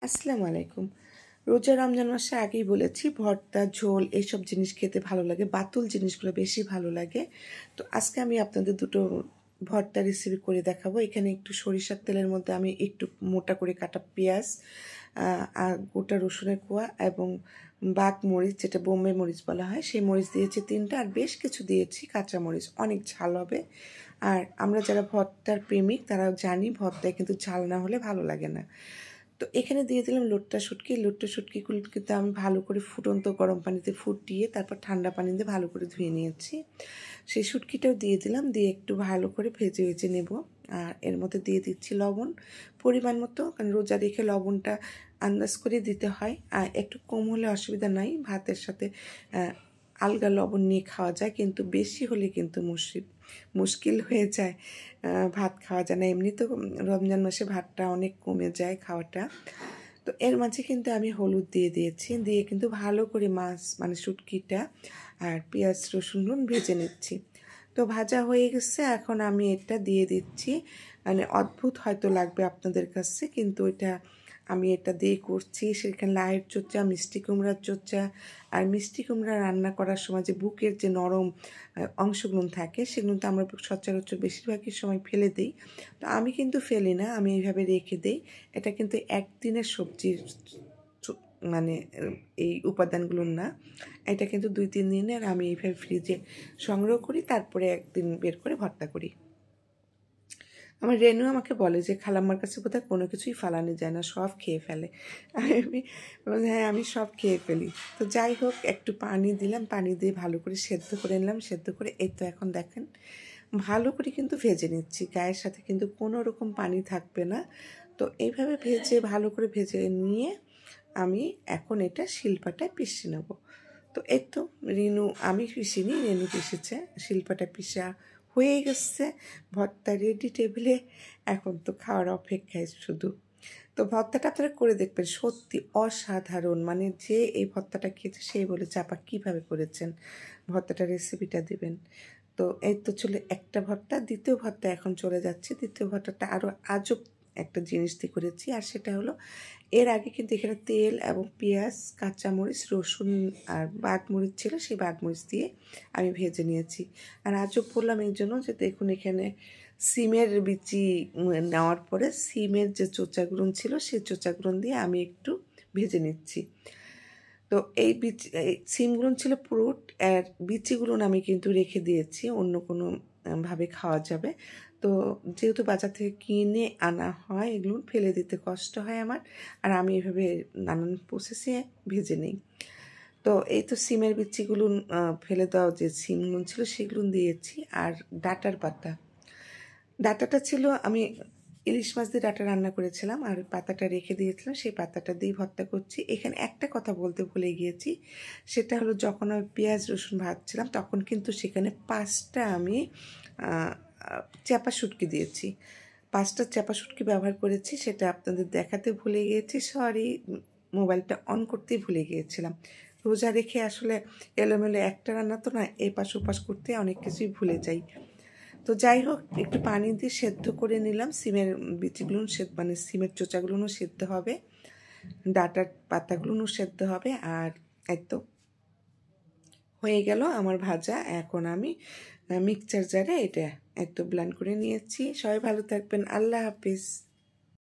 আসসালামু আলাইকুম। রোজা রমজান মাসে আগেই বলেছি ভর্তা ঝোল এইসব জিনিস খেতে ভালো লাগে, বাতুল জিনিসগুলো বেশি ভালো লাগে। তো আজকে আমি আপনাদের দুটো ভর্তা রেসিপি করে দেখাবো। এখানে একটু সরিষার তেলের মধ্যে আমি একটু মোটা করে কাটা পেঁয়াজ আর গোটা রসুনের কোয়া এবং বাক মরিচ, যেটা বোম্বে মরিচ বলা হয়, সেই মরিচ দিয়েছি 3টা, আর বেশ কিছু দিয়েছি কাঁচা মরিচ। অনেক ঝাল হবে, আর আমরা যারা ভর্তার প্রেমিক তারা জানি ভর্তায় কিন্তু ঝাল না হলে ভালো লাগে না। তো এখানে দিয়ে দিলাম লোট্টা শুটকিগুলো কিন্তু আমি ভালো করে ফুটন্ত গরম পানিতে ফুটিয়ে তারপর ঠান্ডা পানি দিয়ে ভালো করে ধুয়ে নিয়েছি। সেই শুটকিটাও দিয়ে দিলাম, দিয়ে একটু ভালো করে ভেজে নেব। আর এর মধ্যে দিয়ে দিচ্ছি লবণ পরিমাণ মতো, কারণ রোজা রেখে লবণটা আন্দাজ করে দিতে হয়, আর একটু কম হলে অসুবিধা নাই, ভাতের সাথে আলগা লবণ নিয়ে খাওয়া যায়, কিন্তু বেশি হলে কিন্তু মুশকিল হয়ে যায়, ভাত খাওয়া যায় না। এমনি তো রমজান মাসে ভাতটা অনেক কমে যায় খাওয়াটা। তো এর মাঝে কিন্তু আমি হলুদ দিয়ে দিয়েছি, দিয়ে কিন্তু ভালো করে মাছ মানে শুটকিটা আর পেঁয়াজ রসুন ভেজে নিচ্ছি। তো ভাজা হয়ে গেছে, এখন আমি এটা দিয়ে দিচ্ছি। মানে অদ্ভুত হয়তো লাগবে আপনাদের কাছে, কিন্তু আমি এটা দিয়ে করছি। সেখানে লাউয়ের চোচা, মিষ্টি কুমড়ার চোচা, আর মিষ্টি কুমড়া রান্না করার সময় যে বুকের যে নরম অংশগুলো থাকে সেগুলো তো আমরা সচরাচর বেশিরভাগই সময় ফেলে দিই। তো আমি কিন্তু ফেলি না, আমি এইভাবে রেখে দিই। এটা কিন্তু একদিনের সবজির মানে এই উপাদানগুলো না, এটা কিন্তু 2-3 দিনের আমি এইভাবে ফ্রিজে সংগ্রহ করি, তারপরে একদিন বের করে ভর্তা করি। আমার রেনু আমাকে বলে যে খালাম্মার কাছে বোধহয় কোনো কিছুই ফালানো যায় না, সব খেয়ে ফেলে। আমি হ্যাঁ, আমি সব খেয়ে ফেলি। তো যাই হোক, একটু পানি দিলাম, পানি দিয়ে ভালো করে সেদ্ধ করে নিলাম। সেদ্ধ করে এই তো এখন দেখেন ভালো করে কিন্তু ভেজে নিচ্ছি, গায়ের সাথে কিন্তু কোনো রকম পানি থাকবে না। তো এইভাবে ভালো করে ভেজে নিয়ে আমি এখন এটা শিলপাটায় পিষে নেব। তো এই তো আমি পিষিনি, রেনু পিষেছে। শিলপাটা পিষা হয়ে গেছে, ভর্তা রেডি টেবিলে। এখন তো খাওয়ার অপেক্ষায় শুধু। তো ভর্তাটা আপনারা করে দেখবেন, সত্যি অসাধারণ। মানে যে এই ভর্তাটা খেয়েছে সেই বলেছে আপা কীভাবে করেছেন, ভর্তাটা রেসিপিটা দিবেন। তো এই তো চলে একটা ভর্তা, দ্বিতীয় ভর্তা এখন চলে যাচ্ছে। দ্বিতীয় ভর্তাটা আরও আজব একটা জিনিস দিয়ে করেছি, আর সেটা হলো এর আগে কিন্তু এখানে তেল এবং পেঁয়াজ, কাঁচামরিচ, রসুন আর বাটমরিচ ছিল, সেই বাটমরিচ দিয়ে আমি ভেজে নিয়েছি। আর আজব বললাম এই জন্য যে দেখুন এখানে সিমের বিচি নেওয়ার পরে সিমের যে চোচাগুলো ছিল সেই চোচাগুলো দিয়ে আমি একটু ভেজে নিচ্ছি। তো এই সিমগুলো ছিল পুরুট, আর বিচিগুলো আমি কিন্তু রেখে দিয়েছি, অন্য কোনো ভাবে খাওয়া যাবে। তো যেহেতু বাজার থেকে কিনে আনা হয়, এগুলো ফেলে দিতে কষ্ট হয় আমার, আর আমি এভাবে নানান প্রসেসে ভেজে নিই। তো এই তো সিমের বিচিগুলো ফেলে দেওয়া যে সিমগুলো ছিল সেগুলো দিয়েছি। আর ডাটাটা ছিল, আমি ইলিশ মাছ দিয়ে ডাটা রান্না করেছিলাম, আর পাতাটা রেখে দিয়েছিলাম, সেই পাতাটা দিয়ে ভর্তা করছি। এখানে একটা কথা বলতে ভুলে গিয়েছি, সেটা হলো যখন আমি পেঁয়াজ রসুন ভাজছিলাম তখন কিন্তু সেখানে 5টা আমি চাপা শুটকি দিয়েছি, 5টা চাপা শুটকি ব্যবহার করেছি। সেটা আপনাদের দেখাতে ভুলে গিয়েছি, সরি, মোবাইলটা অন করতেই ভুলে গিয়েছিলাম। রোজা রেখে আসলে এলোমেলো একটা রান্না তো না, এপাশ ওপাশ করতে অনেক কিছুই ভুলে যাই। তো যাই হোক, একটু পানি দিয়ে সেদ্ধ করে নিলাম। সিমের বিচিগুলো মানে সিমের চোচাগুলোও সেদ্ধ হবে, ডাটার পাতাগুলোও সেদ্ধ হবে। আর এই তো হয়ে গেল আমার ভাজা। এখন আমি মিক্সচার জারে এটা একটু ব্লেন্ড করে নিয়েছি। সবাই ভালো থাকবেন, আল্লাহ হাফিজ।